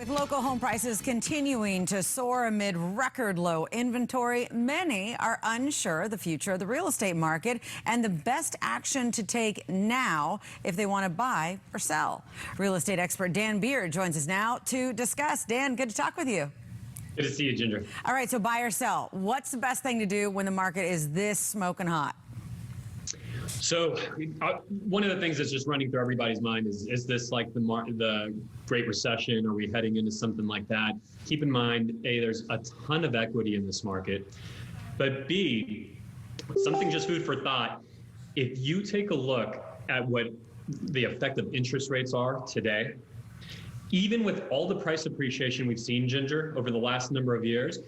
With local home prices continuing to soar amid record low inventory, many are unsure of the future of the real estate market and the best action to take now if they want to buy or sell. Real estate expert Dan Beard joins us now to discuss. Dan, good to talk with you. Good to see you, Ginger. All right, so buy or sell. What's the best thing to do when the market is this smoking hot? So one of the things that's just running through everybody's mind is this like the Great Recession? Are we heading into something like that? Keep in mind, A, there's a ton of equity in this market, but B, something just food for thought. If you take a look at what the effective interest rates are today, even with all the price appreciation we've seen, Ginger, over the last number of years,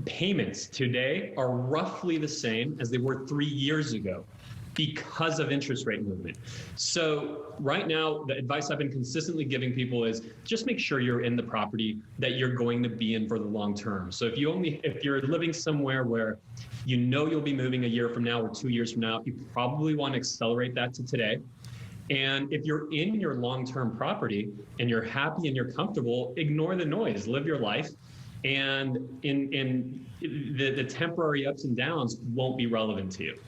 payments today are roughly the same as they were 3 years ago, because of interest rate movement. So right now, the advice I've been consistently giving people is just make sure you're in the property that you're going to be in for the long term. So if you're living somewhere where you know you'll be moving a year from now or 2 years from now, you probably want to accelerate that to today. And if you're in your long-term property and you're happy and you're comfortable, ignore the noise, live your life. And the temporary ups and downs won't be relevant to you.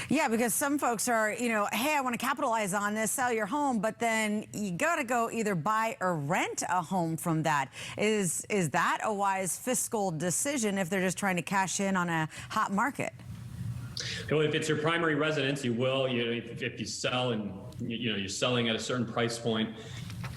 Yeah, because some folks are, hey, I want to capitalize on this, sell your home, but then you got to go either buy or rent a home from that. Is that a wise fiscal decision if they're just trying to cash in on a hot market? Well, if it's your primary residence, you will. If you sell and you're selling at a certain price point,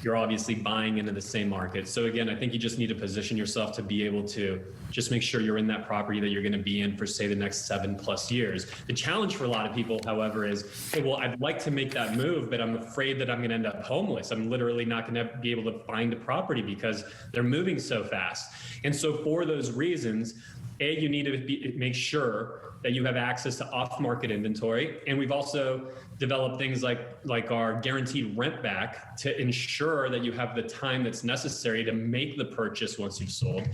you're obviously buying into the same market. So again, I think you just need to position yourself to be able to just make sure you're in that property that you're going to be in for, say, the next 7+ years. The challenge for a lot of people, however, is, hey, well, I'd like to make that move, but I'm afraid that I'm going to end up homeless. I'm literally not going to be able to find a property because they're moving so fast. And so for those reasons, A, you need to make sure that you have access to off-market inventory. And we've also developed things like our guaranteed rent back to ensure that you have the time that's necessary to make the purchase once you've sold.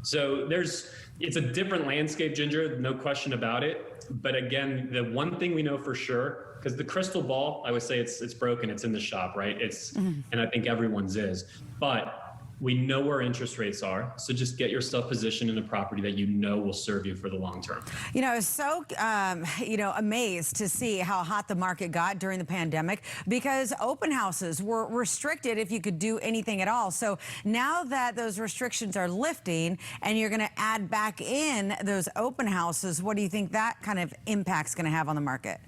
So it's a different landscape, Ginger, no question about it. But again, the one thing we know for sure, because the crystal ball, I would say it's broken, it's in the shop, right? And I think everyone's is. But we know where interest rates are, so just get yourself positioned in a property that you know will serve you for the long term. I was so, amazed to see how hot the market got during the pandemic because open houses were restricted if you could do anything at all. So now that those restrictions are lifting and you're going to add back in those open houses, what do you think that kind of impact's going to have on the market?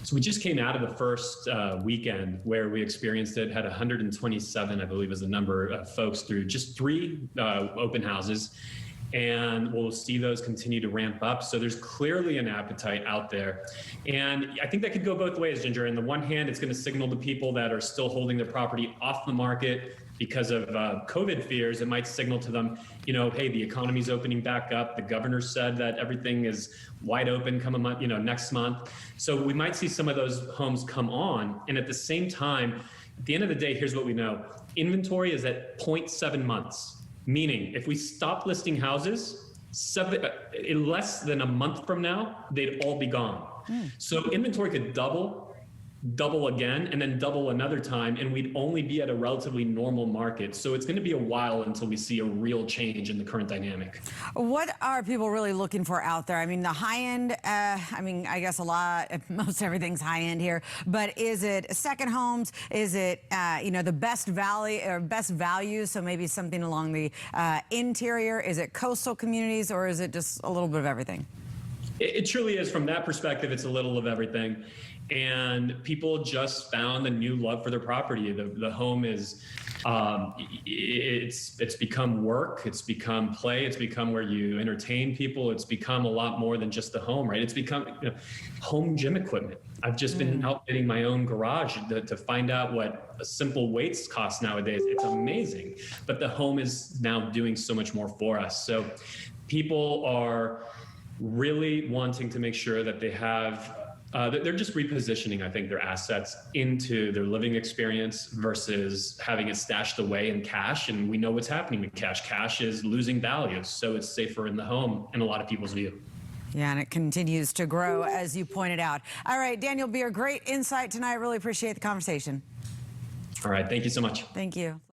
So we just came out of the first weekend where we experienced it, had 127, I believe was the number of folks through just 3 open houses. And we'll see those continue to ramp up. So there's clearly an appetite out there. And I think that could go both ways, Ginger. On the one hand, it's going to signal to people that are still holding their property off the market because of COVID fears. It might signal to them, hey, the economy's opening back up. The governor said that everything is wide open come a month, next month. So we might see some of those homes come on. And at the same time, at the end of the day, here's what we know. Inventory is at 0.7 months. Meaning, if we stop listing houses, in less than a month from now, they'd all be gone. So inventory could double again, and then double another time, and we'd only be at a relatively normal market. So it's going to be a while until we see a real change in the current dynamic. What are people really looking for out there? I mean, the high end, I guess most everything's high end here, but is it second homes? Is it, the best value? So maybe something along the interior? Is it coastal communities, or is it just a little bit of everything? It truly is. From that perspective, it's a little of everything. And people just found a new love for their property. The home is, it's become work, it's become play, it's become where you entertain people. It's become a lot more than just the home, right? It's become home gym equipment. I've just been outfitting my own garage to find out what a simple weights cost nowadays. It's amazing. But the home is now doing so much more for us. So people are really wanting to make sure that they have they're just repositioning, I think, their assets into their living experience versus having it stashed away in cash. And we know what's happening with cash. Cash is losing value, so it's safer in the home in a lot of people's view. Yeah, and it continues to grow, as you pointed out. All right, Daniel Beard, great insight tonight. Really appreciate the conversation. All right, thank you so much. Thank you.